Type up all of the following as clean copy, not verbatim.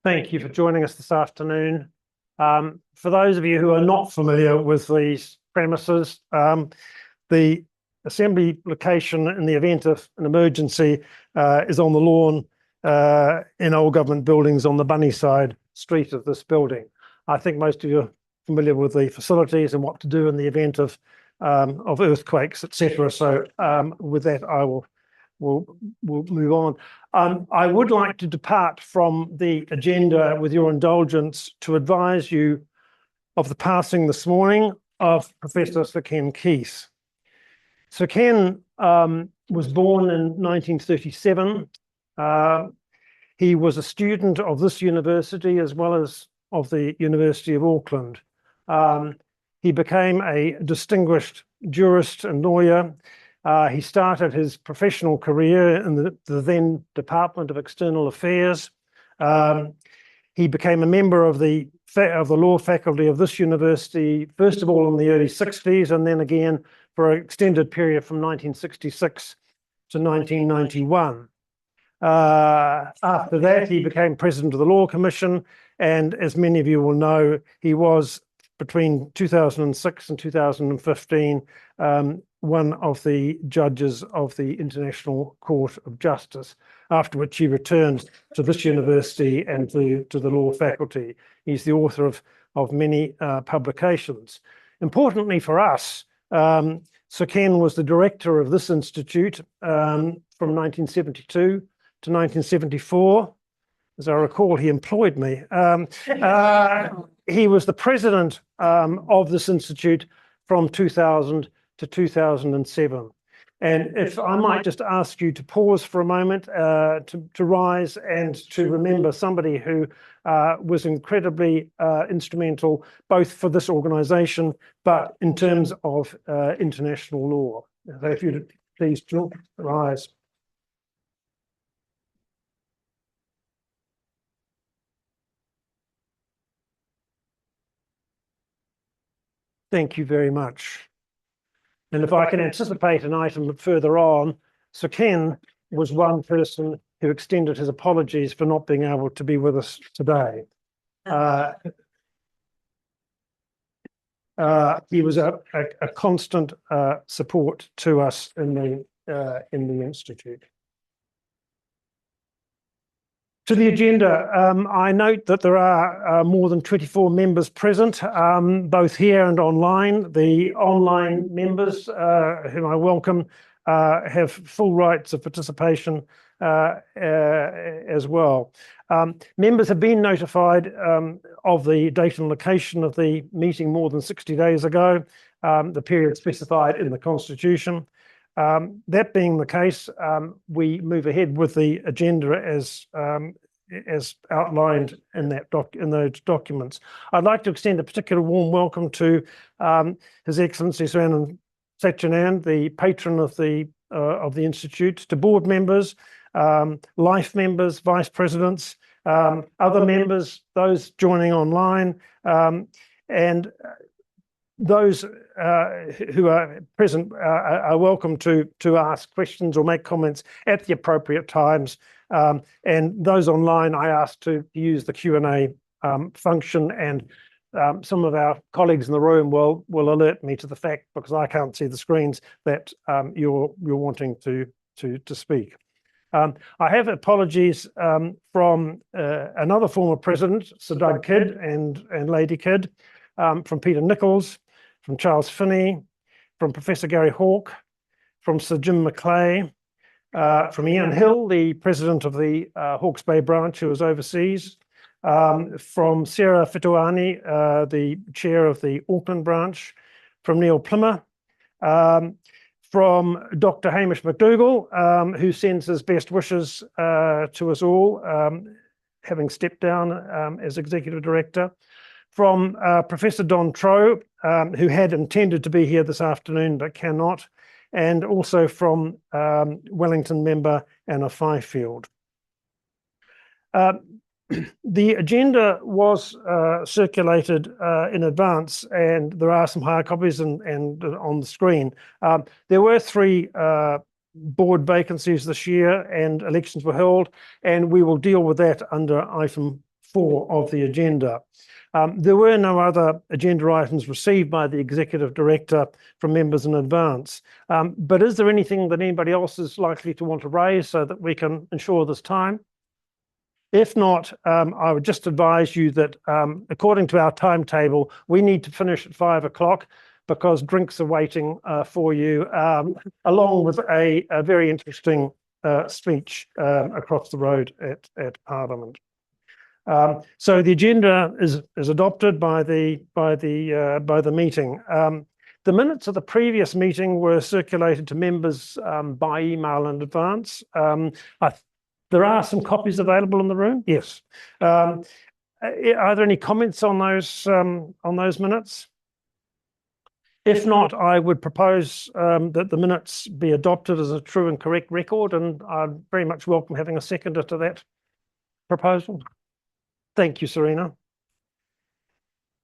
Thank you for joining us this afternoon. For those of you who are not familiar with these premises, the assembly location in the event of an emergency is on the lawn in old government buildings on the Bunnyside street of this building. I think most of you are familiar with the facilities and what to do in the event of earthquakes, etc. So with that, we'll move on. I would like to depart from the agenda with your indulgence to advise you of the passing this morning of Professor Sir Ken Keith. Sir Ken was born in 1937. He was a student of this university as well as of the University of Auckland. He became a distinguished jurist and lawyer. He started his professional career in the then Department of External Affairs. He became a member of the law faculty of this university, first of all in the early 60s, and then again for an extended period from 1966 to 1991. After that, he became president of the Law Commission, and as many of you will know, he was between 2006 and 2015 one of the judges of the International Court of Justice, after which he returned to this university and to the law faculty. He's the author of many publications. Importantly for us, Sir Ken was the director of this institute from 1972 to 1974. As I recall, he employed me. He was the president of this institute from 2000 to 2007. And if I might just ask you to pause for a moment, to rise and to remember somebody who was incredibly instrumental, both for this organisation, but in terms of international law. So if you'd please rise. Thank you very much. And if I can anticipate an item further on, Sir Ken was one person who extended his apologies for not being able to be with us today. He was a constant support to us in the Institute. To the agenda, I note that there are more than 24 members present, both here and online. The online members, whom I welcome, have full rights of participation as well. Members have been notified of the date and location of the meeting more than 60 days ago, the period specified in the Constitution. That being the case, we move ahead with the agenda as outlined in those documents. I'd like to extend a particular warm welcome to His Excellency Sir Anand Satchianand, the patron of the Institute, to board members, life members, vice presidents, other members, those joining online, and those who are present are welcome to ask questions or make comments at the appropriate times. And those online, I ask to use the Q&A function, and some of our colleagues in the room will alert me to the fact, because I can't see the screens, that you're wanting to speak. I have apologies from another former president, Sir Doug Kidd and Lady Kidd, from Peter Nichols, from Charles Finney, from Professor Gary Hawke, from Sir Jim Maclay, from Ian Hill, the president of the Hawke's Bay branch, who was overseas, from Sarah Fituani, the chair of the Auckland branch, from Neil Plimmer, from Dr. Hamish McDougall, who sends his best wishes to us all, having stepped down as executive director, from Professor Don Troe, who had intended to be here this afternoon but cannot, and also from Wellington member Anna Fifield. The agenda was circulated in advance, and there are some hard copies and on the screen. There were 3 board vacancies this year, and elections were held, and we will deal with that under item 4 of the agenda. There were no other agenda items received by the Executive Director from members in advance. But is there anything that anybody else is likely to want to raise so that we can ensure this time? If not, I would just advise you that according to our timetable, we need to finish at 5 o'clock because drinks are waiting for you, along with a very interesting speech across the road at Parliament. So the agenda is adopted by the meeting. The minutes of the previous meeting were circulated to members by email in advance. There are some copies available in the room. Yes. Are there any comments on those minutes? If not, I would propose that the minutes be adopted as a true and correct record, and I'd very much welcome having a seconder to that proposal. Thank you, Serena.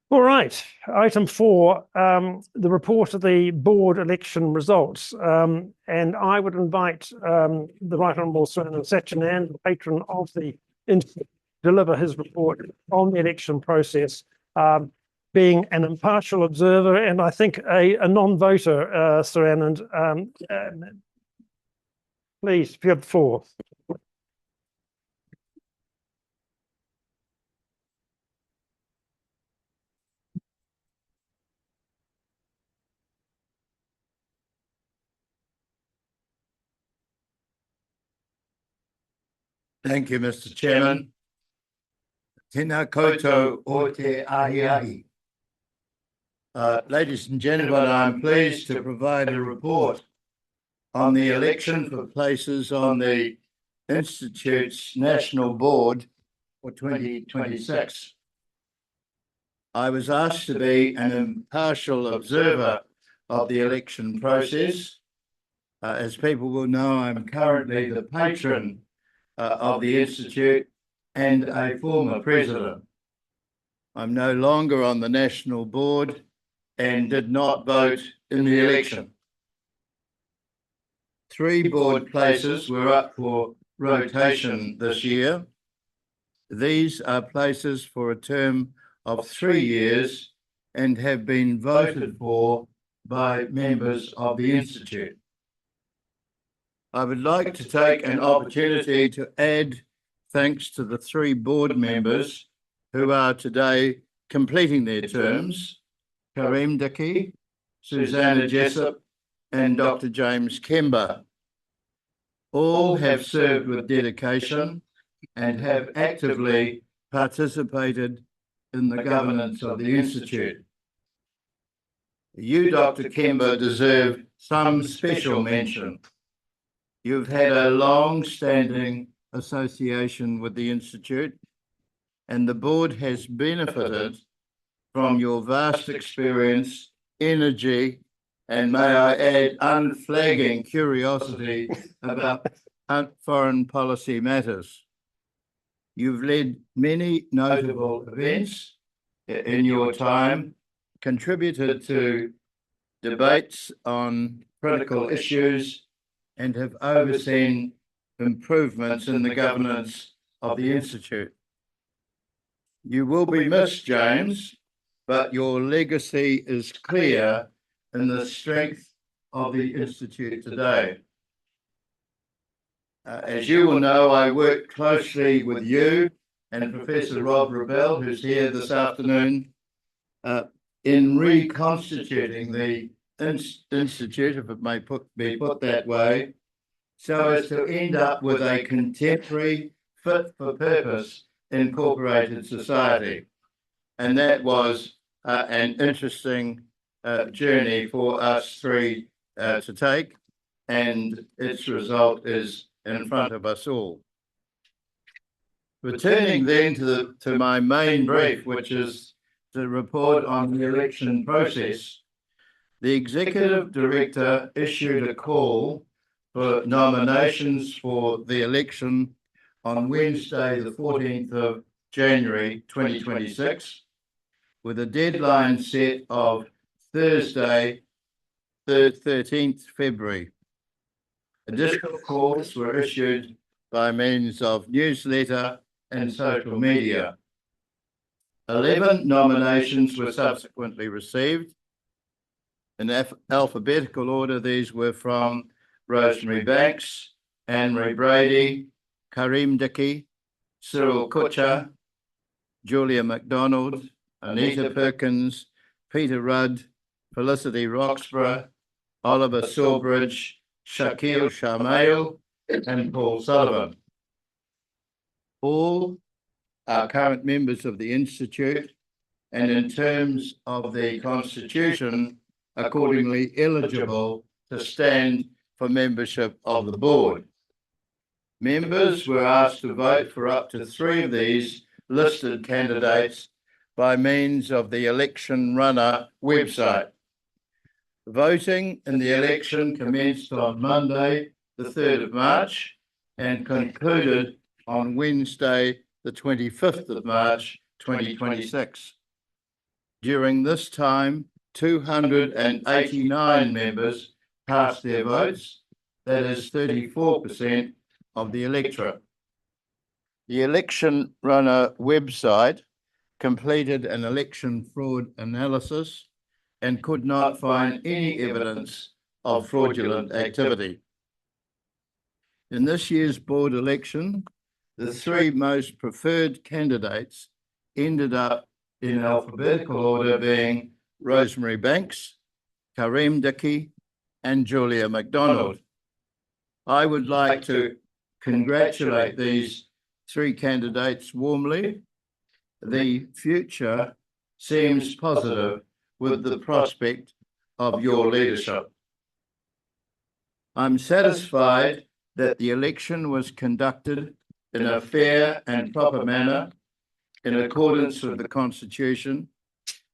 All right, item 4, the report of the board election results. And I would invite the Right Honourable Serena Satchianand, the patron of the Institute, to deliver his report on the election process, being an impartial observer and I think a non-voter, Serena. Please, if you have the floor. Thank you, Mr. Chairman. Tēnā koutou o te ahi. Ladies and gentlemen, I'm pleased to provide a report on the election for places on the Institute's National Board for 2026. I was asked to be an impartial observer of the election process. As people will know, I'm currently the patron of the Institute and a former president. I'm no longer on the National Board and did not vote in the election. 3 board places were up for rotation this year. These are places for a term of 3 years and have been voted for by members of the Institute. I would like to take an opportunity to add thanks to the 3 board members who are today completing their terms, Kareem Dickey, Susanna Jessup, and Dr. James Kemba. All have served with dedication and have actively participated in the governance of the Institute. You, Dr. Kemba, deserve some special mention. You've had a long-standing association with the Institute, and the board has benefited from your vast experience, energy, and may I add, unflagging curiosity about foreign policy matters. You've led many notable events in your time, contributed to debates on critical issues, and have overseen improvements in the governance of the Institute. You will be missed, James, but your legacy is clear in the strength of the Institute today. As you will know, I worked closely with you and Professor Rob Rebel, who's here this afternoon, in reconstituting the Institute, if it may be put that way, so as to end up with a contemporary, fit-for-purpose incorporated society. And that was an interesting journey for us 3 to take, and its result is in front of us all. Returning then to my main brief, which is the report on the election process, the Executive Director issued a call for nominations for the election on Wednesday, the 14th of January 2026, with a deadline set of Thursday, 13th February. Additional calls were issued by means of newsletter and social media. 11 nominations were subsequently received. In alphabetical order, these were from Rosemary Banks, Anne-Marie Brady, Karim Dickey, Cyril Kutcher, Julia MacDonald, Anita Perkins, Peter Rudd, Felicity Roxburgh, Oliver Sawbridge, Shakil Sharmail, and Paul Sullivan. All are current members of the Institute, and in terms of the Constitution, accordingly eligible to stand for membership of the board. Members were asked to vote for up to 3 of these listed candidates by means of the Election Runner website. Voting in the election commenced on Monday, the 3rd of March, and concluded on Wednesday, the 25th of March, 2026. During this time, 289 members cast their votes, that is 34% of the electorate. The Election Runner website completed an election fraud analysis and could not find any evidence of fraudulent activity. In this year's board election, the 3 most preferred candidates ended up in alphabetical order being Rosemary Banks, Karim Dickey, and Julia MacDonald. I would like to congratulate these 3 candidates warmly. The future seems positive with the prospect of your leadership. I'm satisfied that the election was conducted in a fair and proper manner in accordance with the Constitution,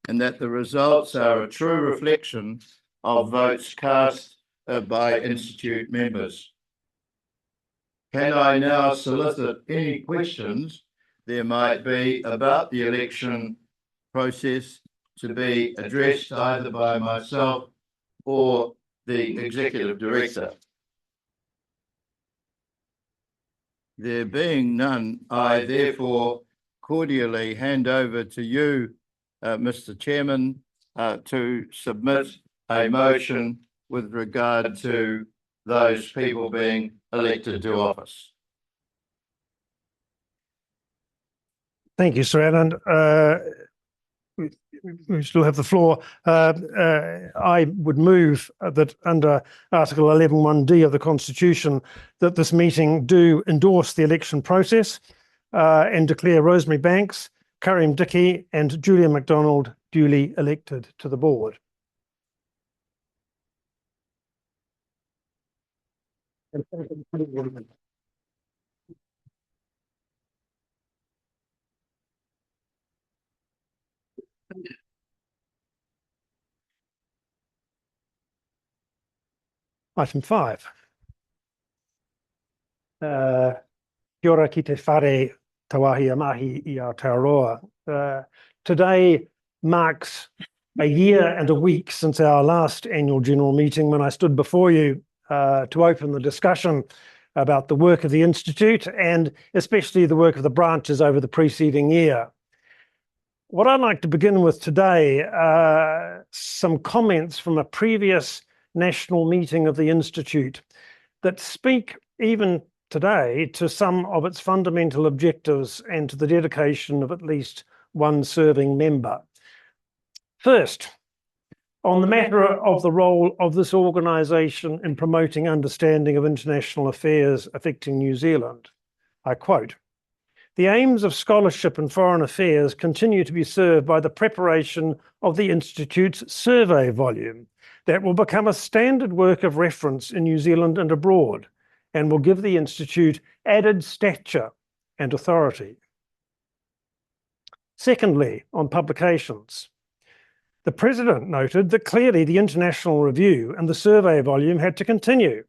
and that the results are a true reflection of votes cast by Institute members. Can I now solicit any questions there might be about the election process to be addressed either by myself or the Executive Director? There being none, I therefore cordially hand over to you, Mr. Chairman, to submit a motion with regard to those people being elected to office. Thank you, Sir Alan. We still have the floor. I would move that under Article 11(1)(d) of the Constitution that this meeting do endorse the election process and declare Rosemary Banks, Karim Dickey and Julia MacDonald duly elected to the board. Item 5. Kia ora ki te whare tawahi a mahi I Aotearoa. Today marks a year and a week since our last annual general meeting when I stood before you to open the discussion about the work of the Institute and especially the work of the branches over the preceding year. What I'd like to begin with today are some comments from a previous national meeting of the Institute that speak even today to some of its fundamental objectives and to the dedication of at least one serving member. First, on the matter of the role of this organisation in promoting understanding of international affairs affecting New Zealand, I quote, "The aims of scholarship in foreign affairs continue to be served by the preparation of the Institute's survey volume that will become a standard work of reference in New Zealand and abroad and will give the Institute added stature and authority." Secondly, on publications, the President noted that clearly the international review and the survey volume had to continue,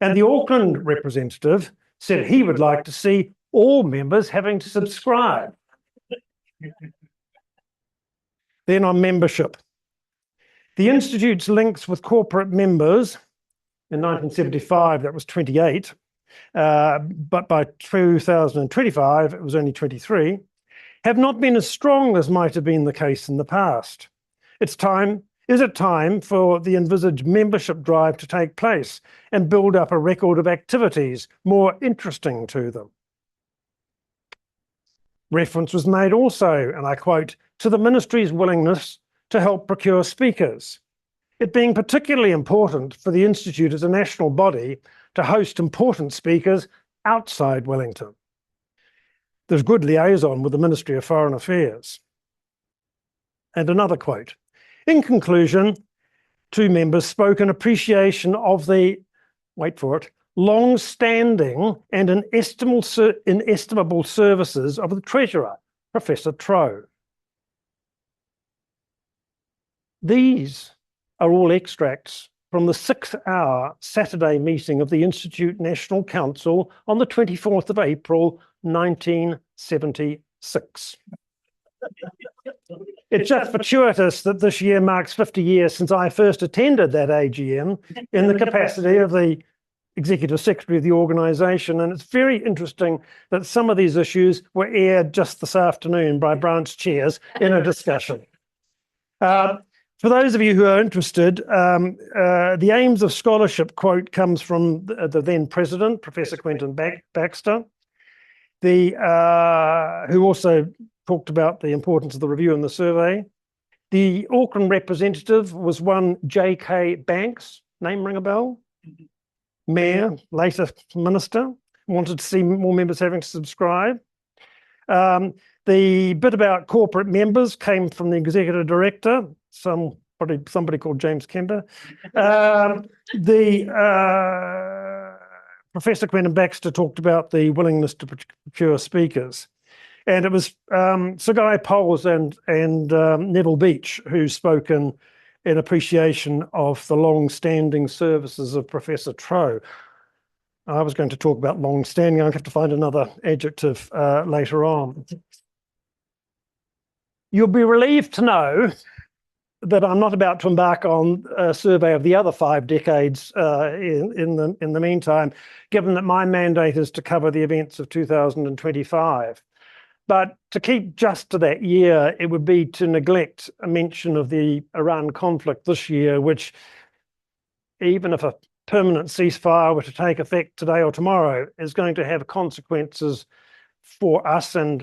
and the Auckland representative said he would like to see all members having to subscribe. Then on membership, the Institute's links with corporate members, in 1975 that was 28, but by 2025 it was only 23, have not been as strong as might have been the case in the past. Is it time for the envisaged membership drive to take place and build up a record of activities more interesting to them? Reference was made also, and I quote, to the ministry's willingness to help procure speakers, it being particularly important for the Institute as a national body to host important speakers outside Wellington. There's good liaison with the Ministry of Foreign Affairs. And another quote, in conclusion, two members spoke in appreciation of the, wait for it, long-standing and inestimable services of the Treasurer, Professor Troe. These are all extracts from the 6-hour Saturday meeting of the Institute National Council on the 24th of April, 1976. It's just fortuitous that this year marks 50 years since I first attended that AGM in the capacity of the Executive Secretary of the organisation, and it's very interesting that some of these issues were aired just this afternoon by branch chairs in a discussion. For those of you who are interested, the aims of scholarship quote comes from the then president, Professor Quentin Baxter, who also talked about the importance of the review and the survey. The Auckland representative was one J.K. Banks, name ring a bell? Mayor, later minister, wanted to see more members having to subscribe. The bit about corporate members came from the executive director, probably somebody called James Kemper. Professor Quentin Baxter talked about the willingness to procure speakers. And it was Sir Guy Poles and Neville Beach who spoke in appreciation of the long-standing services of Professor Troe. I was going to talk about long-standing. I'll have to find another adjective later on. You'll be relieved to know that I'm not about to embark on a survey of the other 5 decades in the meantime, given that my mandate is to cover the events of 2025. But to keep just to that year, it would be to neglect a mention of the Iran conflict this year, which, even if a permanent ceasefire were to take effect today or tomorrow, is going to have consequences for us and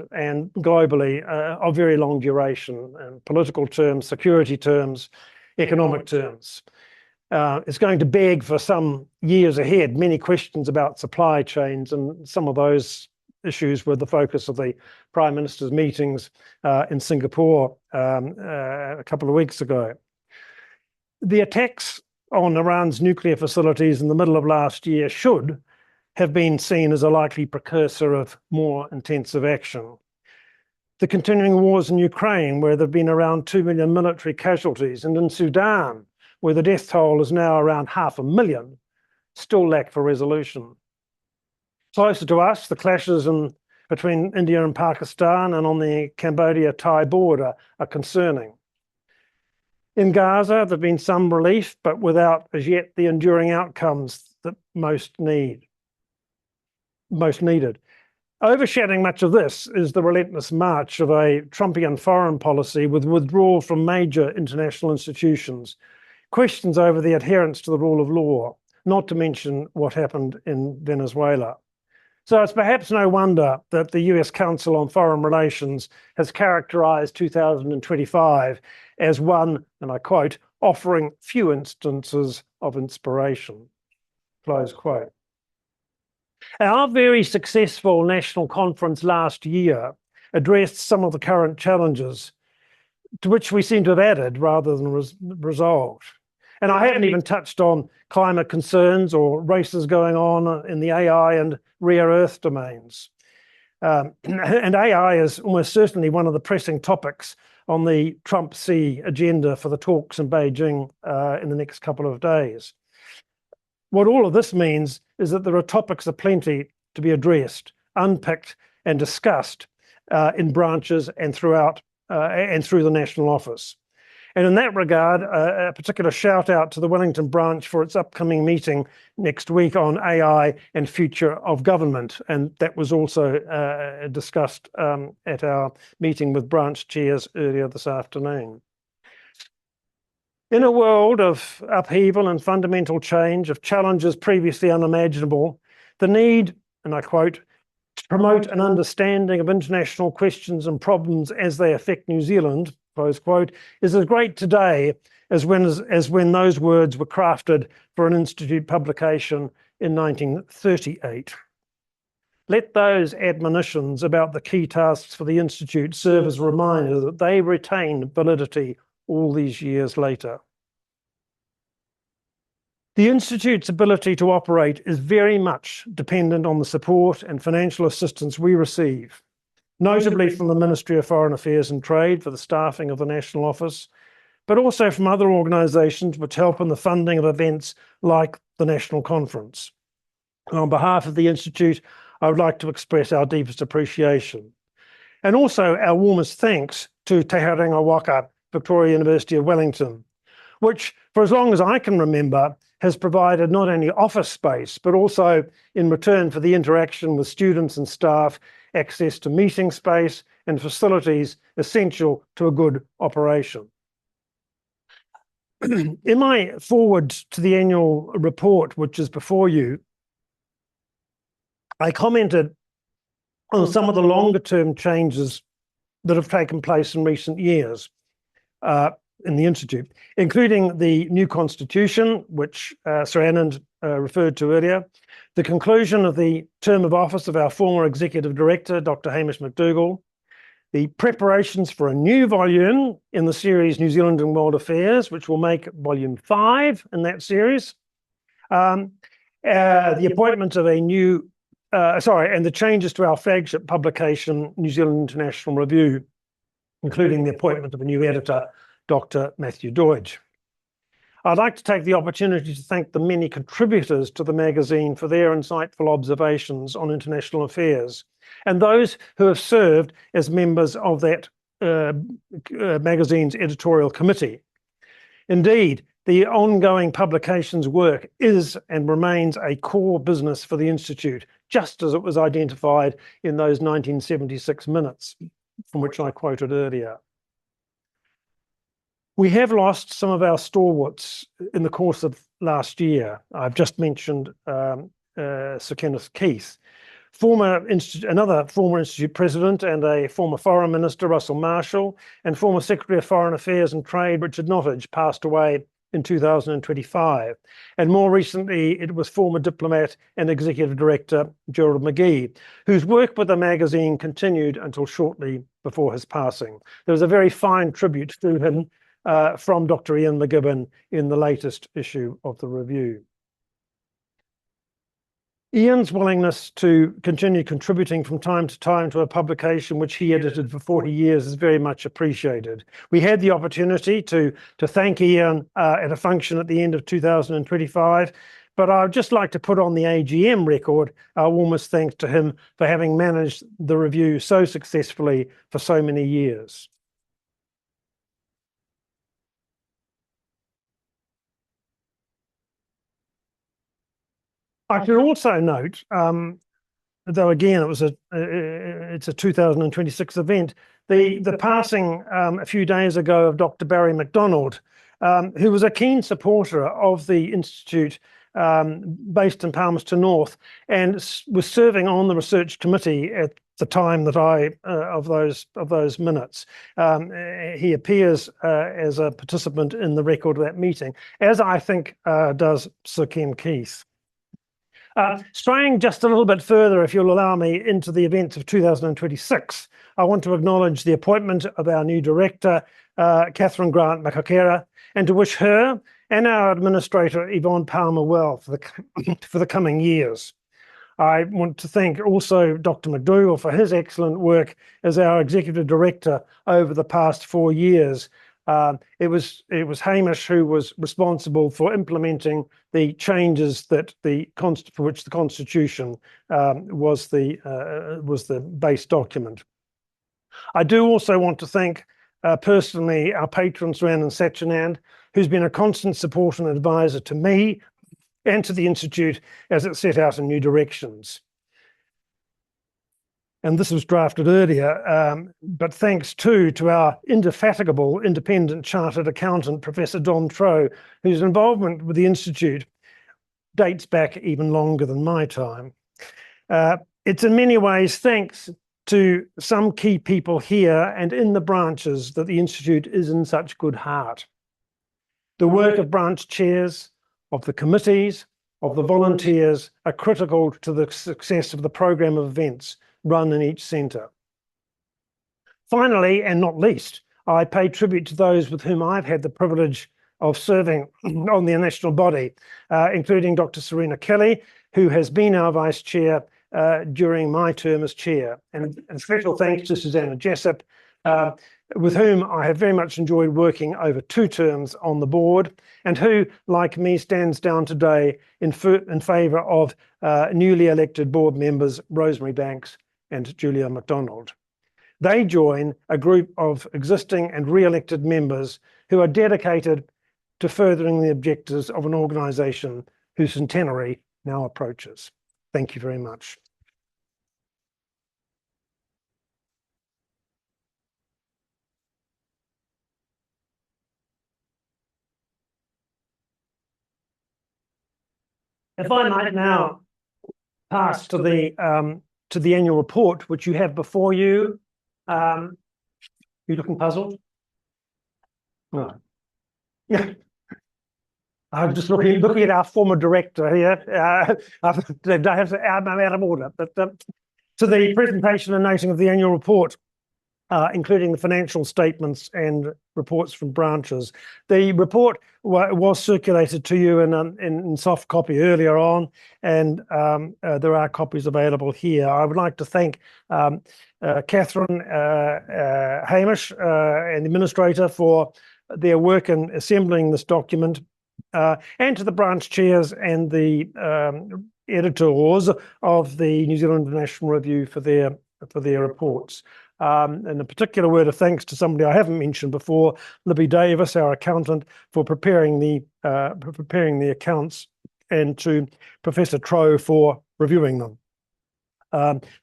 globally of very long duration in political terms, security terms, economic terms. It's going to beg for some years ahead many questions about supply chains, and some of those issues were the focus of the Prime Minister's meetings in Singapore a couple of weeks ago. The attacks on Iran's nuclear facilities in the middle of last year should have been seen as a likely precursor of more intensive action. The continuing wars in Ukraine, where there have been around 2 million military casualties, and in Sudan, where the death toll is now around 500,000, still lack for resolution. Closer to us, the clashes between India and Pakistan and on the Cambodia-Thai border are concerning. In Gaza, there have been some relief, but without as yet the enduring outcomes that most needed. Overshadowing much of this is the relentless march of a Trumpian foreign policy with withdrawal from major international institutions, questions over the adherence to the rule of law, not to mention what happened in Venezuela. So it's perhaps no wonder that the US Council on Foreign Relations has characterized 2025 as one, and I quote, offering few instances of inspiration, close quote. Our very successful national conference last year addressed some of the current challenges to which we seem to have added rather than resolved. And I haven't even touched on climate concerns or races going on in the AI and rare earth domains. And AI is almost certainly one of the pressing topics on the Trump-C agenda for the talks in Beijing in the next couple of days. What all of this means is that there are topics aplenty to be addressed, unpicked and discussed in branches and throughout and through the National Office. And in that regard, a particular shout out to the Wellington branch for its upcoming meeting next week on AI and future of government. And that was also discussed at our meeting with branch chairs earlier this afternoon. In a world of upheaval and fundamental change, of challenges previously unimaginable, the need, and I quote, to promote an understanding of international questions and problems as they affect New Zealand, close quote, is as great today as when those words were crafted for an institute publication in 1938. Let those admonitions about the key tasks for the institute serve as a reminder that they retain validity all these years later. The Institute's ability to operate is very much dependent on the support and financial assistance we receive, notably from the Ministry of Foreign Affairs and Trade for the staffing of the National Office, but also from other organisations which help in the funding of events like the National Conference. And on behalf of the Institute, I would like to express our deepest appreciation. And also our warmest thanks to Te Haringa Waka, Victoria University of Wellington, which, for as long as I can remember, has provided not only office space, but also in return for the interaction with students and staff, access to meeting space and facilities essential to a good operation. In my foreword to the annual report, which is before you, I commented on some of the longer term changes that have taken place in recent years in the Institute, including the new constitution, which Sir Anand referred to earlier, the conclusion of the term of office of our former executive director, Dr. Hamish McDougall, the preparations for a new volume in the series New Zealand and World Affairs, which will make volume 5 in that series, the appointment of a new, and the changes to our flagship publication, New Zealand International Review, including the appointment of a new editor, Dr. Matthew Deutsch. I'd like to take the opportunity to thank the many contributors to the magazine for their insightful observations on international affairs, and those who have served as members of that magazine's editorial committee. Indeed, the ongoing publications work is and remains a core business for the Institute, just as it was identified in those 1976 minutes from which I quoted earlier. We have lost some of our stalwarts in the course of last year. I've just mentioned Sir Kenneth Keith. Another former Institute president and a former foreign minister, Russell Marshall, and former Secretary of Foreign Affairs and Trade, Richard Nottage, passed away in 2025. And more recently, it was former diplomat and executive director, Gerald McGee, whose work with the magazine continued until shortly before his passing. There was a very fine tribute to him from Dr. Ian McGibbon in the latest issue of the review. Ian's willingness to continue contributing from time to time to a publication which he edited for 40 years is very much appreciated. We had the opportunity to thank Ian at a function at the end of 2025, but I'd just like to put on the AGM record our warmest thanks to him for having managed the review so successfully for so many years. I should also note, though again it's a 2026 event, the passing a few days ago of Dr. Barry MacDonald, who was a keen supporter of the Institute based in Palmerston North, and was serving on the research committee at the time that of those minutes. He appears as a participant in the record of that meeting, as I think does Sir Ken Keith. Straying just a little bit further, if you'll allow me, into the events of 2026, I want to acknowledge the appointment of our new director, Catherine Grant Makakera, and to wish her and our administrator, Yvonne Palmer, well for the coming years. I want to thank also Dr. McDougall for his excellent work as our executive director over the past 4 years. It was Hamish who was responsible for implementing the changes that for which the Constitution was the base document. I do also want to thank personally our patron, Sran and Satchinand, who's been a constant support and advisor to me and to the Institute as it set out in new directions. And this was drafted earlier, but thanks too to our indefatigable independent chartered accountant, Professor Don Troe, whose involvement with the Institute dates back even longer than my time. It's in many ways thanks to some key people here and in the branches that the Institute is in such good heart. The work of branch chairs, of the committees, of the volunteers are critical to the success of the program of events run in each centre. Finally, and not least, I pay tribute to those with whom I've had the privilege of serving on the national body, including Dr. Serena Kelly, who has been our Vice Chair during my term as Chair. And special thanks to Susanna Jessup, with whom I have very much enjoyed working over 2 terms on the board, and who, like me, stands down today in favour of newly elected board members Rosemary Banks and Julia MacDonald. They join a group of existing and re-elected members who are dedicated to furthering the objectives of an organisation whose centenary now approaches. Thank you very much. If I might now pass to the annual report, which you have before you. You looking puzzled? No. Yeah. I'm just looking at our former director here. I'm out of order. But to the presentation and noting of the annual report, including the financial statements and reports from branches. The report was circulated to you in soft copy earlier on, and there are copies available here. I would like to thank Catherine Hamish and the administrator for their work in assembling this document, and to the branch chairs and the editors of the New Zealand National Review for their reports. And a particular word of thanks to somebody I haven't mentioned before, Libby Davis, our accountant, for preparing the accounts, and to Professor Troe for reviewing them.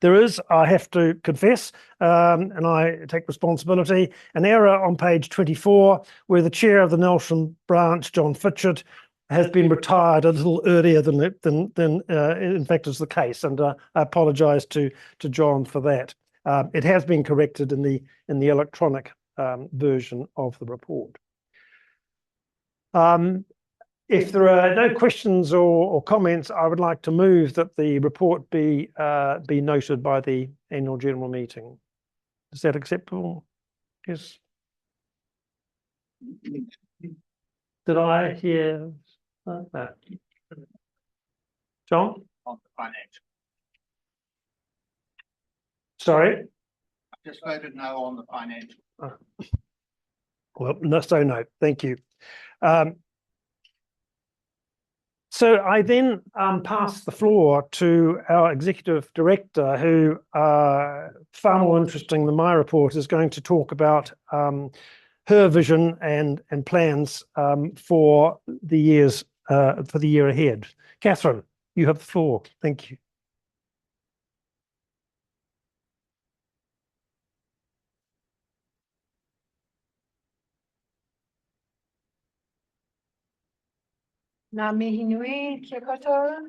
There is, I have to confess, and I take responsibility, an error on page 24 where the chair of the Nelson branch, John Fitchett, has been retired a little earlier than in fact is the case, and I apologise to John for that. It has been corrected in the electronic version of the report. If there are no questions or comments, I would like to move that the report be noted by the annual general meeting. Is that acceptable? Yes. Did I hear that? John? On the financial. Sorry? I just voted no on the financial. Well, no, so no, thank you. So I then pass the floor to our executive director, who, far more interesting than my report, is going to talk about her vision and plans for the year ahead. Catherine, you have the floor. Thank you. Ngā mihi nui, kia koutou,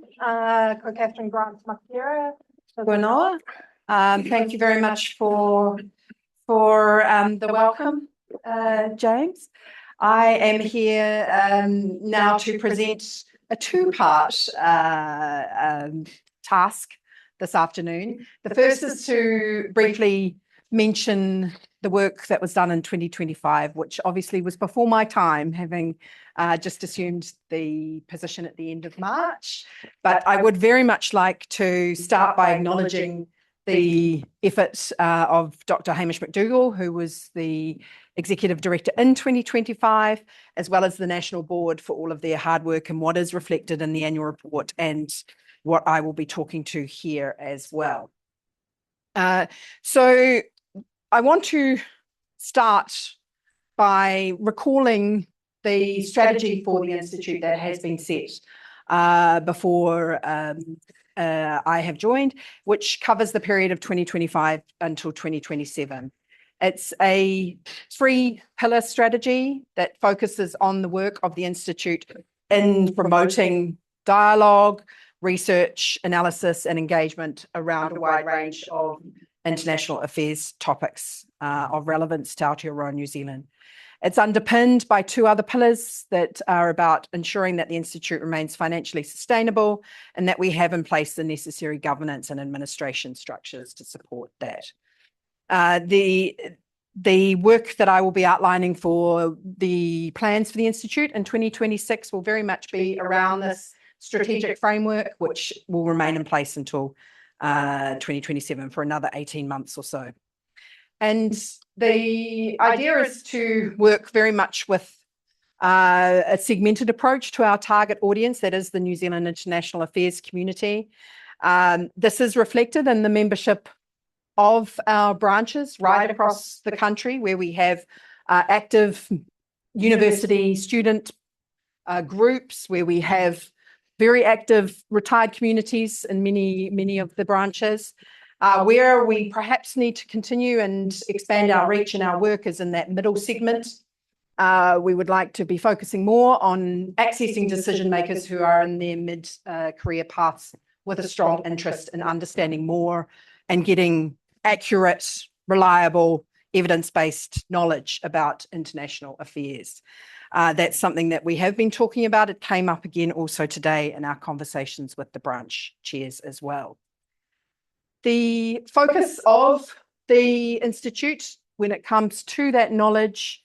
ko Catherine Grant Makira, Wanoa. Thank you very much for the welcome, James. I am here now to present a 2-part task this afternoon. The first is to briefly mention the work that was done in 2025, which obviously was before my time, having just assumed the position at the end of March. But I would very much like to start by acknowledging the efforts of Dr. Hamish McDougall, who was the Executive Director in 2025, as well as the National Board for all of their hard work and what is reflected in the annual report and what I will be talking to here as well. So I want to start by recalling the strategy for the Institute that has been set before I have joined, which covers the period of 2025 until 2027. It's a 3-pillar strategy that focuses on the work of the Institute in promoting dialogue, research, analysis, and engagement around a wide range of international affairs topics of relevance to Aotearoa New Zealand. It's underpinned by 2 other pillars that are about ensuring that the Institute remains financially sustainable and that we have in place the necessary governance and administration structures to support that. The work that I will be outlining for the plans for the Institute in 2026 will very much be around this strategic framework, which will remain in place until 2027 for another 18 months or so. And the idea is to work very much with a segmented approach to our target audience, that is the New Zealand international affairs community. This is reflected in the membership of our branches right across the country, where we have active university student groups, where we have very active retired communities in many of the branches. Where we perhaps need to continue and expand our reach and our work is in that middle segment. We would like to be focusing more on accessing decision makers who are in their mid-career paths with a strong interest in understanding more and getting accurate, reliable, evidence-based knowledge about international affairs. That's something that we have been talking about. It came up again also today in our conversations with the branch chairs as well. The focus of the Institute when it comes to that knowledge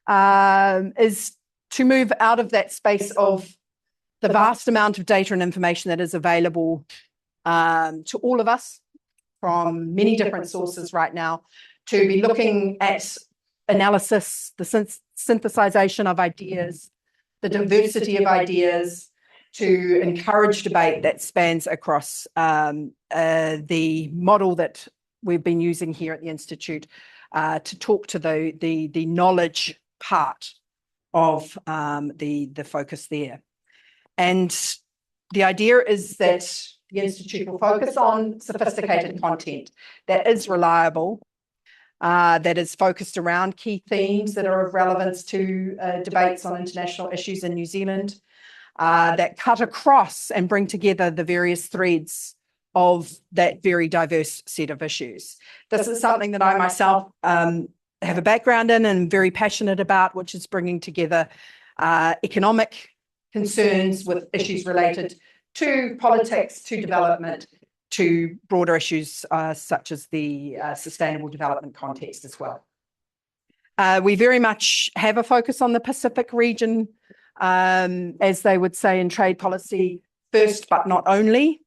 is to move out of that space of the vast amount of data and information that is available to all of us from many different sources right now, to be looking at analysis, the synthesization of ideas, the diversity of ideas, to encourage debate that spans across the model that we've been using here at the Institute to talk to the knowledge part of the focus there. And the idea is that the Institute will focus on sophisticated content that is reliable, that is focused around key themes that are of relevance to debates on international issues in New Zealand, that cut across and bring together the various threads of that very diverse set of issues. This is something that I myself have a background in and very passionate about, which is bringing together economic concerns with issues related to politics, to development, to broader issues such as the sustainable development context as well. We very much have a focus on the Pacific region, as they would say in trade policy, first but not only.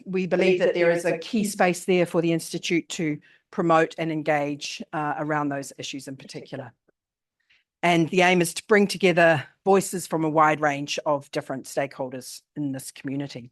We believe that there is a key space there for the Institute to promote and engage around those issues in particular. And the aim is to bring together voices from a wide range of different stakeholders in this community.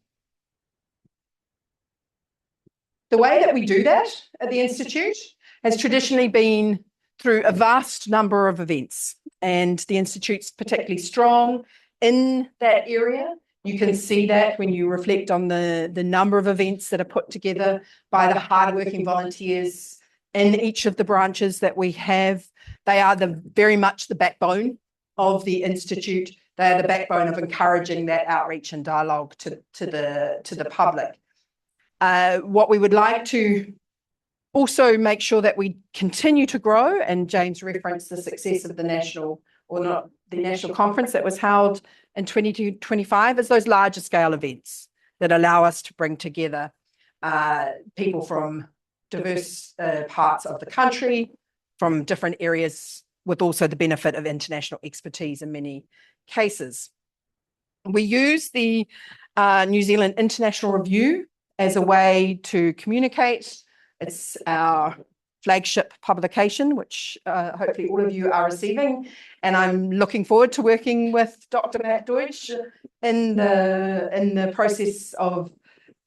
The way that we do that at the Institute has traditionally been through a vast number of events, and the Institute's particularly strong in that area. You can see that when you reflect on the number of events that are put together by the hardworking volunteers in each of the branches that we have. They are very much the backbone of the Institute. They are the backbone of encouraging that outreach and dialogue to the public. What we would like to also make sure that we continue to grow, and James referenced the success of the national conference that was held in 2025, is those larger scale events that allow us to bring together people from diverse parts of the country, from different areas, with also the benefit of international expertise in many cases. We use the New Zealand International Review as a way to communicate. It's our flagship publication, which hopefully all of you are receiving. And I'm looking forward to working with Dr. Matt Deutsch in the process of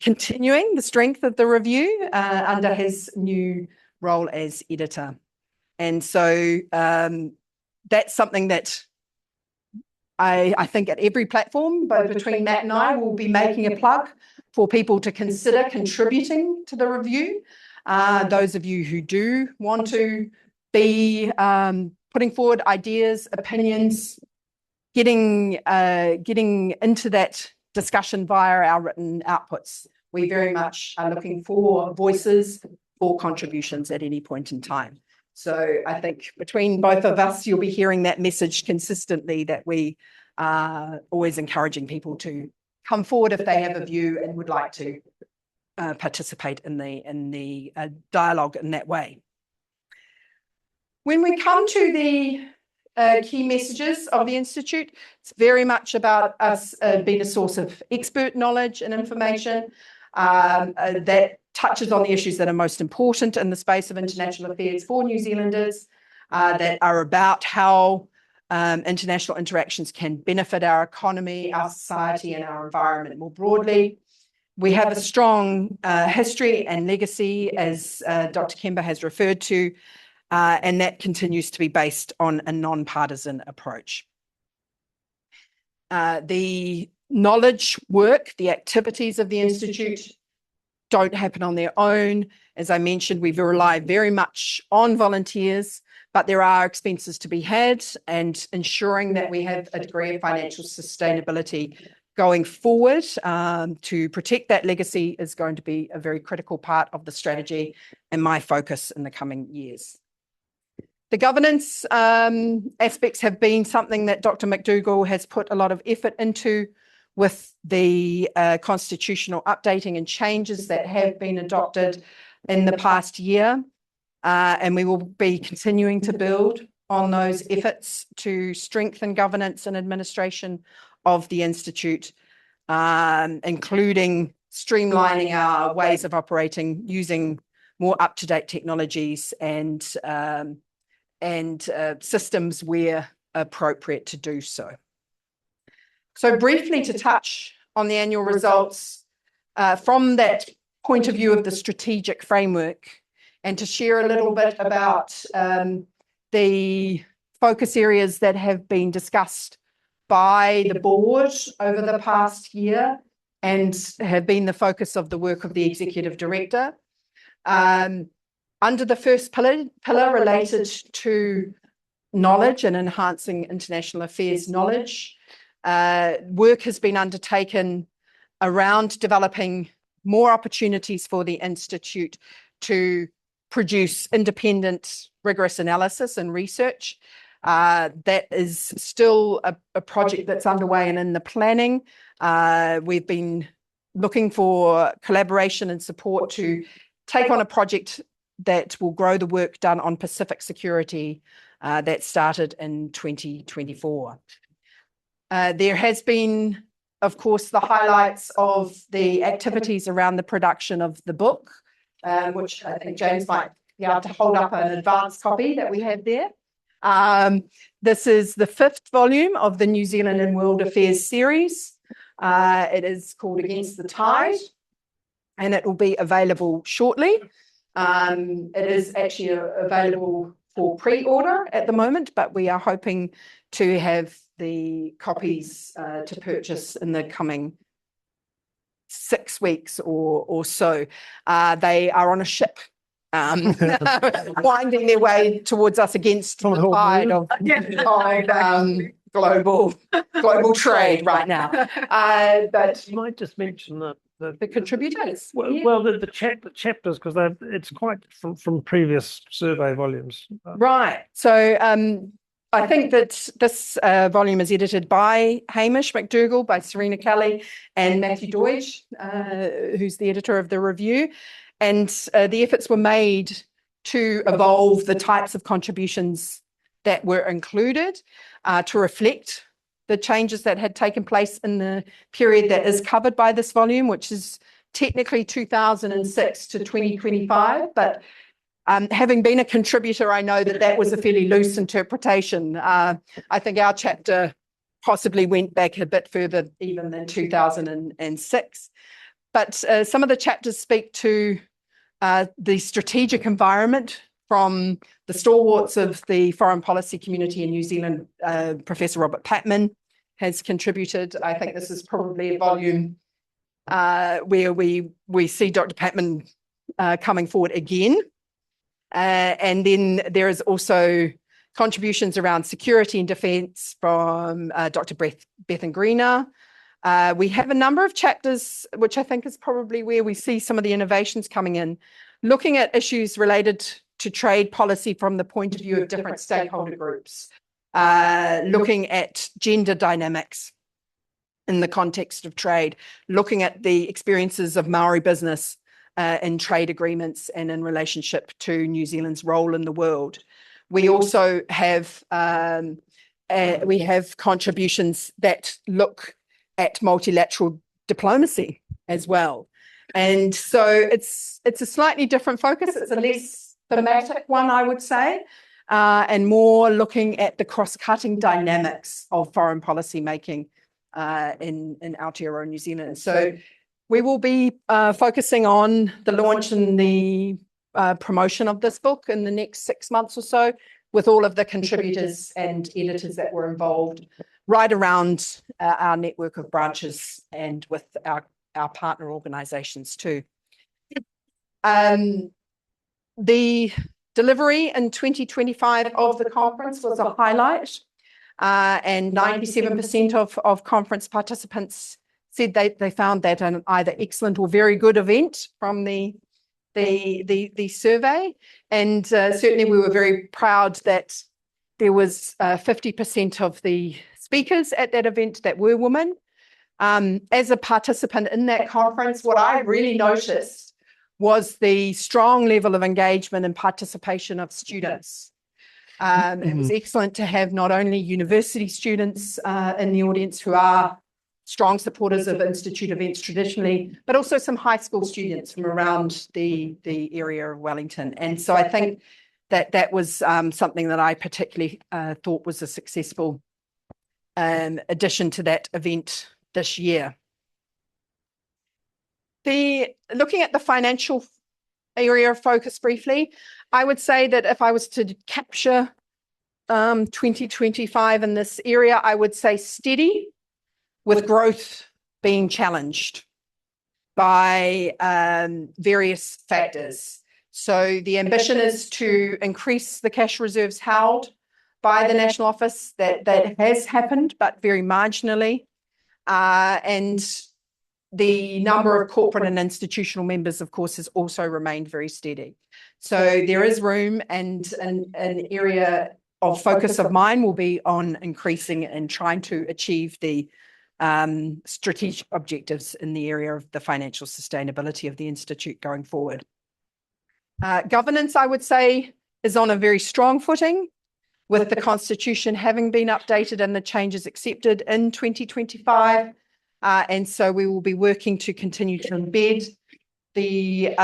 continuing the strength of the review under his new role as editor. And so that's something that I think at every platform, both between Matt and I, will be making a plug for people to consider contributing to the review. Those of you who do want to be putting forward ideas, opinions, getting into that discussion via our written outputs. We very much are looking for voices, for contributions at any point in time. So I think between both of us, you'll be hearing that message consistently, that we are always encouraging people to come forward if they have a view and would like to participate in the dialogue in that way. When we come to the key messages of the Institute, it's very much about us being a source of expert knowledge and information that touches on the issues that are most important in the space of international affairs for New Zealanders, that are about how international interactions can benefit our economy, our society, and our environment more broadly. We have a strong history and legacy, as Dr. Kemba has referred to, and that continues to be based on a non-partisan approach. The knowledge work, the activities of the Institute don't happen on their own. As I mentioned, we rely very much on volunteers, but there are expenses to be had, and ensuring that we have a degree of financial sustainability going forward to protect that legacy is going to be a very critical part of the strategy and my focus in the coming years. The governance aspects have been something that Dr. McDougall has put a lot of effort into, with the constitutional updating and changes that have been adopted in the past year. And we will be continuing to build on those efforts to strengthen governance and administration of the Institute, including streamlining our ways of operating, using more up-to-date technologies and systems where appropriate to do so. So briefly, to touch on the annual results from that point of view of the strategic framework, and to share a little bit about the focus areas that have been discussed by the board over the past year and have been the focus of the work of the executive director. Under the first pillar related to knowledge and enhancing international affairs knowledge, work has been undertaken around developing more opportunities for the Institute to produce independent, rigorous analysis and research. That is still a project that's underway and in the planning. We've been looking for collaboration and support to take on a project that will grow the work done on Pacific security that started in 2024. There has been, of course, the highlights of the activities around the production of the book, which I think James might be able to hold up an advanced copy that we have there. This is the 5th volume of the New Zealand and World Affairs series. It is called Against the Tide, and it will be available shortly. It is actually available for pre-order at the moment, but we are hoping to have the copies to purchase in the coming 6 weeks or so. They are on a ship, winding their way towards us against the tide of global trade right now. But You might just mention that the contributors. well, the chapters, because it's quite different from previous survey volumes. Right. So I think that this volume is edited by Hamish McDougall, by Serena Kelly, and Matthew Deutsch, who's the editor of the review. And the efforts were made to evolve the types of contributions that were included to reflect the changes that had taken place in the period that is covered by this volume, which is technically 2006 to 2025. But having been a contributor, I know that that was a fairly loose interpretation. I think our chapter possibly went back a bit further even than 2006. But some of the chapters speak to the strategic environment from the stalwarts of the foreign policy community in New Zealand. Professor Robert Patman has contributed. I think this is probably a volume where we see Dr. Patman coming forward again. And then there is also contributions around security and defence from Dr. Bethan Greener. We have a number of chapters, which I think is probably where we see some of the innovations coming in, looking at issues related to trade policy from the point of view of different stakeholder groups, looking at gender dynamics in the context of trade, looking at the experiences of Maori business in trade agreements and in relationship to New Zealand's role in the world. We also have contributions that look at multilateral diplomacy as well. And so it's a slightly different focus. It's a less thematic one, I would say, and more looking at the cross-cutting dynamics of foreign policy making in Aotearoa, New Zealand. So we will be focusing on the launch and the promotion of this book in the next 6 months or so, with all of the contributors and editors that were involved right around our network of branches and with our partner organisations too. The delivery in 2025 of the conference was a highlight, and 97% of conference participants said they found that an either excellent or very good event from the survey. And certainly we were very proud that there was 50% of the speakers at that event that were women. As a participant in that conference, what I really noticed was the strong level of engagement and participation of students. It was excellent to have not only university students in the audience who are strong supporters of Institute events traditionally, but also some high school students from around the area of Wellington. And so I think that was something that I particularly thought was a successful addition to that event this year. Looking at the financial area of focus briefly, I would say that if I was to capture 2025 in this area, I would say steady, with growth being challenged by various factors. So the ambition is to increase the cash reserves held by the National Office. That has happened, but very marginally. And the number of corporate and institutional members, of course, has also remained very steady. So there is room, and an area of focus of mine will be on increasing and trying to achieve the strategic objectives in the area of the financial sustainability of the Institute going forward. Governance, I would say, is on a very strong footing, with the Constitution having been updated and the changes accepted in 2025. And so we will be working to continue to embed the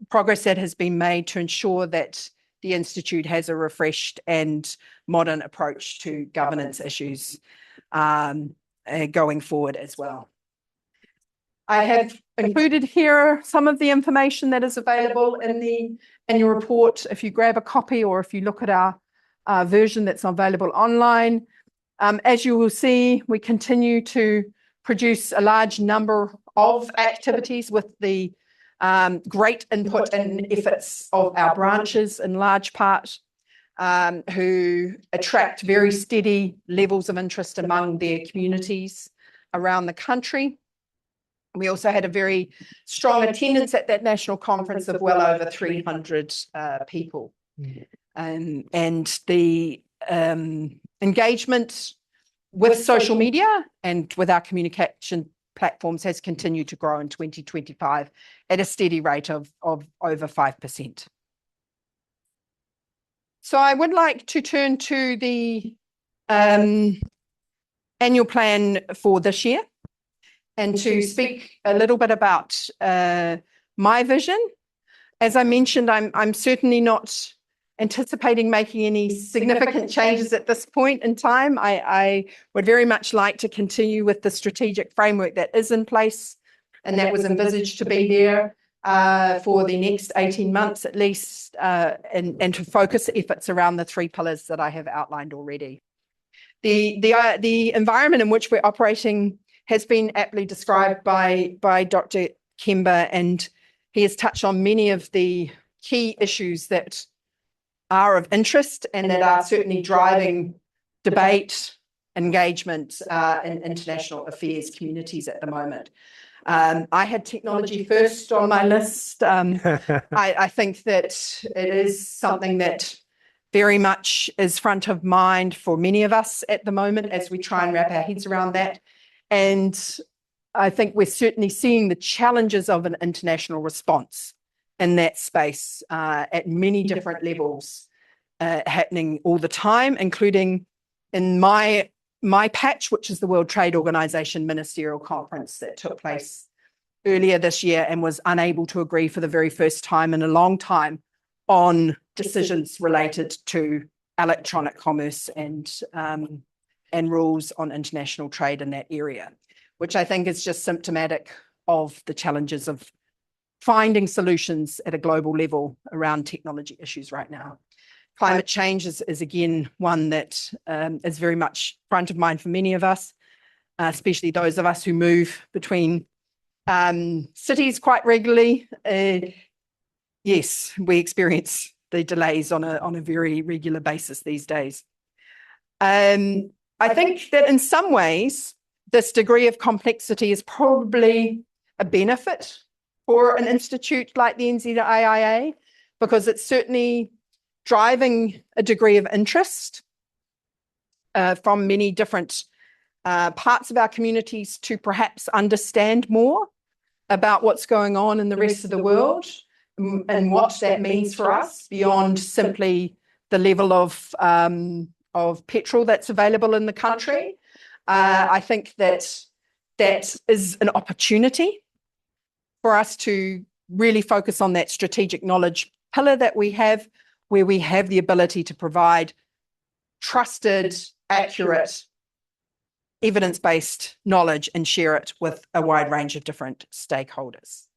progress that has been made to ensure that the Institute has a refreshed and modern approach to governance issues going forward as well. I have included here some of the information that is available in the annual report. If you grab a copy, or if you look at our version that's available online, as you will see, we continue to produce a large number of activities with the great input and efforts of our branches in large part, who attract very steady levels of interest among their communities around the country. We also had a very strong attendance at that national conference of well over 300 people. And the engagement with social media and with our communication platforms has continued to grow in 2025 at a steady rate of over 5%. So I would like to turn to the annual plan for this year and to speak a little bit about my vision. As I mentioned, I'm certainly not anticipating making any significant changes at this point in time. I would very much like to continue with the strategic framework that is in place and that was envisaged to be there. for the next 18 months at least, and to focus efforts around the 3 pillars that I have outlined already. The environment in which we're operating has been aptly described by Dr. Kemba, and he has touched on many of the key issues that are of interest and that are certainly driving debate, engagement in international affairs communities at the moment. I had technology first on my list. I think that it is something that very much is front of mind for many of us at the moment as we try and wrap our heads around that. And I think we're certainly seeing the challenges of an international response in that space at many different levels happening all the time, including in my patch, which is the World Trade Organization Ministerial Conference that took place earlier this year and was unable to agree for the very first time in a long time on decisions related to electronic commerce and rules on international trade in that area, which I think is just symptomatic of the challenges of finding solutions at a global level around technology issues right now. Climate change is again one that is very much front of mind for many of us, especially those of us who move between cities quite regularly. Yes, we experience the delays on a very regular basis these days. I think that in some ways, this degree of complexity is probably a benefit for an institute like the NZIIA, because it's certainly driving a degree of interest from many different parts of our communities to perhaps understand more about what's going on in the rest of the world and what that means for us beyond simply the level of petrol that's available in the country. I think that is an opportunity for us to really focus on that strategic knowledge pillar that we have, where we have the ability to provide trusted, accurate, evidence-based knowledge and share it with a wide range of different stakeholders.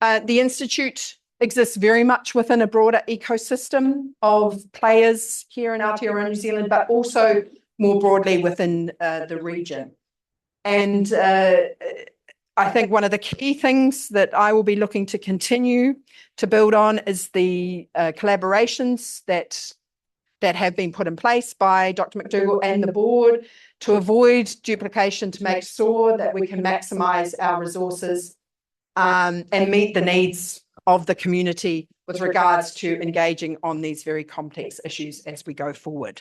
The Institute exists very much within a broader ecosystem of players here in Aotearoa, New Zealand, but also more broadly within the region. And I think one of the key things that I will be looking to continue to build on is the collaborations that have been put in place by Dr. McDougall and the board to avoid duplication, to make sure that we can maximise our resources and meet the needs of the community with regards to engaging on these very complex issues as we go forward.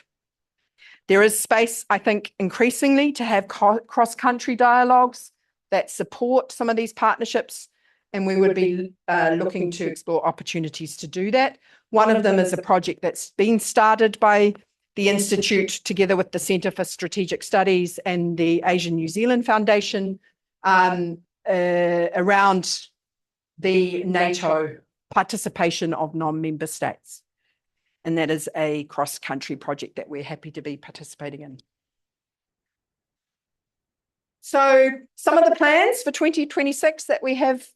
There is space, I think, increasingly to have cross-country dialogues that support some of these partnerships, and we would be looking to explore opportunities to do that. One of them is a project that's been started by the Institute together with the Centre for Strategic Studies and the Asian New Zealand Foundation around the NATO participation of non-member states. And that is a cross-country project that we're happy to be participating in. So some of the plans for 2026 that we have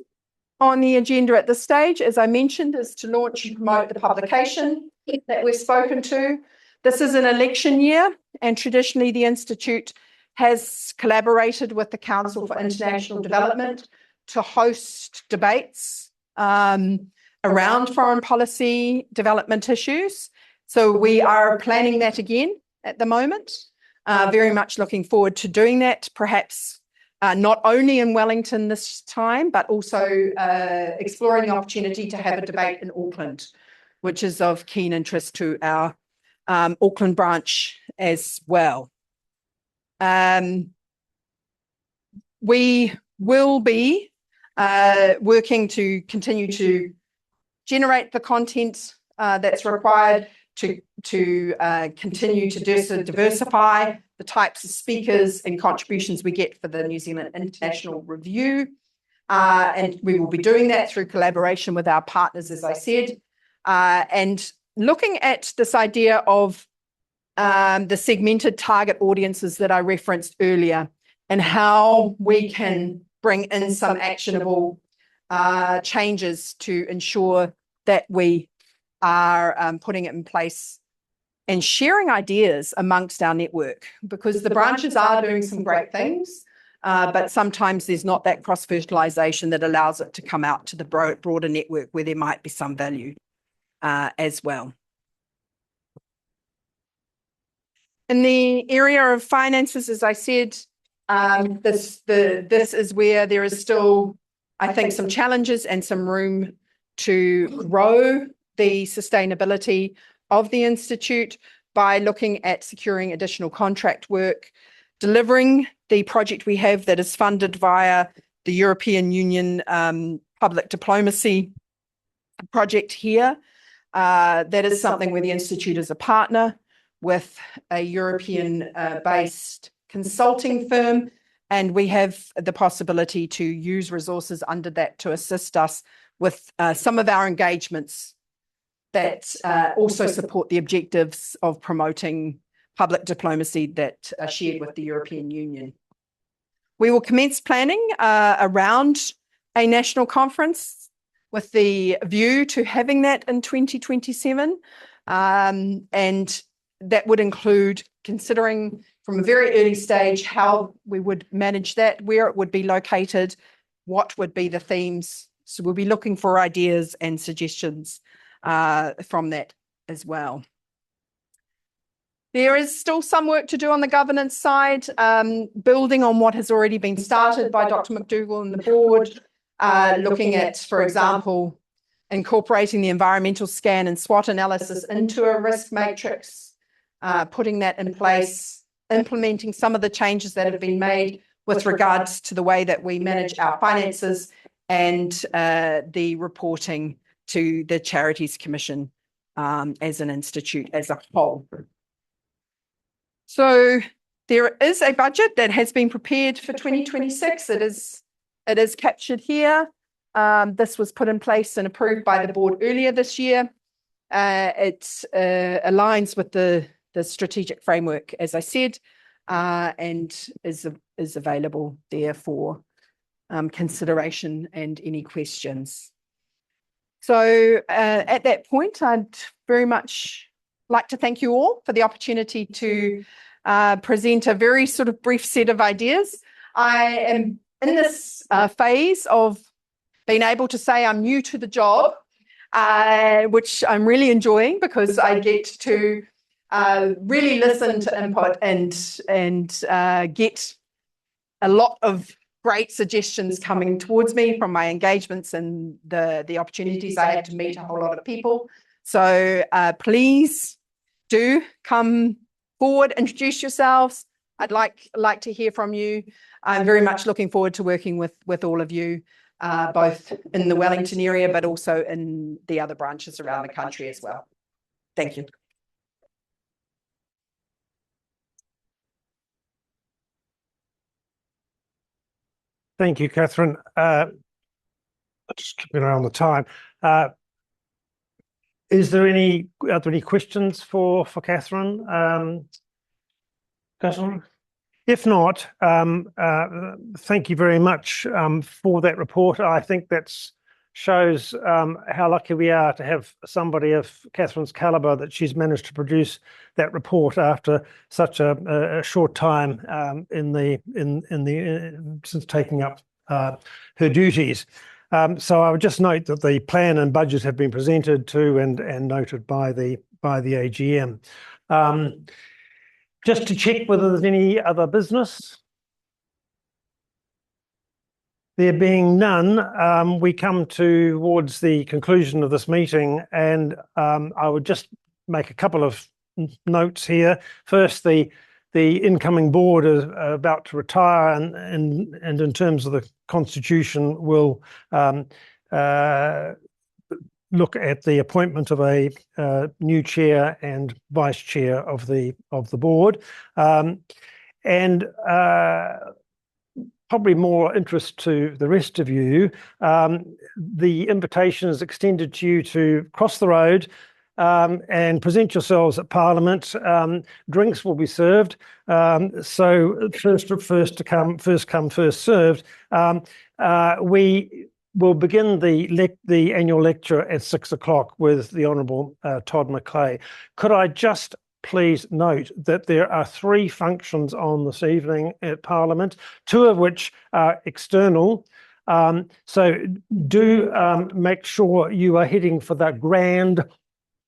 on the agenda at this stage, as I mentioned, is to launch and promote the publication that we've spoken to. This is an election year, and traditionally the Institute has collaborated with the Council for International Development to host debates around foreign policy development issues. So we are planning that again at the moment. Very much looking forward to doing that, perhaps not only in Wellington this time, but also exploring the opportunity to have a debate in Auckland, which is of keen interest to our Auckland branch as well. We will be working to continue to generate the content that's required to continue to diversify the types of speakers and contributions we get for the New Zealand International Review. And we will be doing that through collaboration with our partners, as I said, and looking at this idea of the segmented target audiences that I referenced earlier and how we can bring in some actionable changes to ensure that we are putting it in place and sharing ideas amongst our network, because the branches are doing some great things, but sometimes there's not that cross-fertilisation that allows it to come out to the broader network where there might be some value as well. In the area of finances, as I said, this is where there is still, I think, some challenges and some room to grow the sustainability of the Institute by looking at securing additional contract work, delivering the project we have that is funded via the European Union public diplomacy project here. That is something where the Institute is a partner with a European-based consulting firm, and we have the possibility to use resources under that to assist us with some of our engagements that also support the objectives of promoting public diplomacy that are shared with the European Union. We will commence planning around a national conference with the view to having that in 2027, and that would include considering from a very early stage how we would manage that, where it would be located, what would be the themes. So we'll be looking for ideas and suggestions from that as well. There is still some work to do on the governance side, building on what has already been started by Dr. McDougall and the board, looking at, for example, incorporating the environmental scan and SWOT analysis into a risk matrix, putting that in place, implementing some of the changes that have been made with regards to the way that we manage our finances and the reporting to the Charities Commission as an institute as a whole. So there is a budget that has been prepared for 2026. It is captured here. This was put in place and approved by the board earlier this year. It aligns with the strategic framework, as I said, and is available there for consideration and any questions. So at that point, I'd very much like to thank you all for the opportunity to present a very sort of brief set of ideas. I am in this phase of being able to say I'm new to the job, which I'm really enjoying because I get to really listen to input and get a lot of great suggestions coming towards me from my engagements and the opportunities I have to meet a whole lot of people. So please do come forward, introduce yourselves. I'd like to hear from you. I'm very much looking forward to working with all of you, both in the Wellington area, but also in the other branches around the country as well. Thank you. Thank you, Catherine. Just keeping around the time. Are there any questions for Catherine? Catherine? If not, thank you very much for that report. I think that shows how lucky we are to have somebody of Catherine's calibre, that she's managed to produce that report after such a short time since taking up her duties. So I would just note that the plan and budget have been presented to and noted by the AGM. Just to check whether there's any other business. There being none, we come towards the conclusion of this meeting, and I would just make a couple of notes here. First, the incoming board is about to retire, and in terms of the constitution, will look at the appointment of a new chair and vice chair of the board, and probably more interest to the rest of you. The invitation is extended to you to cross the road and present yourselves at Parliament. Drinks will be served, so first come, first served. we'll begin the annual lecture at 6 o'clock with the Honourable Todd McClay. Could I just please note that there are 3 functions on this evening at Parliament, 2 of which are external. So do make sure you are heading for that grand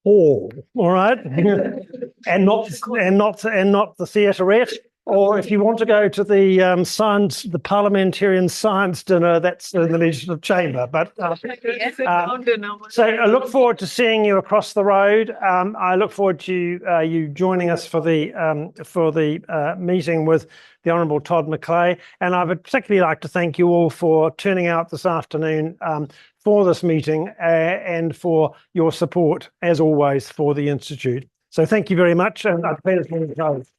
hall, all right, and not the theaterette. Or if you want to go to the parliamentarian science dinner, that's in the legislative chamber. But so I look forward to seeing you across the road. I look forward to you joining us for the meeting with the Honourable Todd McClay. And I would particularly like to thank you all for turning out this afternoon for this meeting and for your support, as always, for the Institute. So thank you very much, and I declare this meeting closed.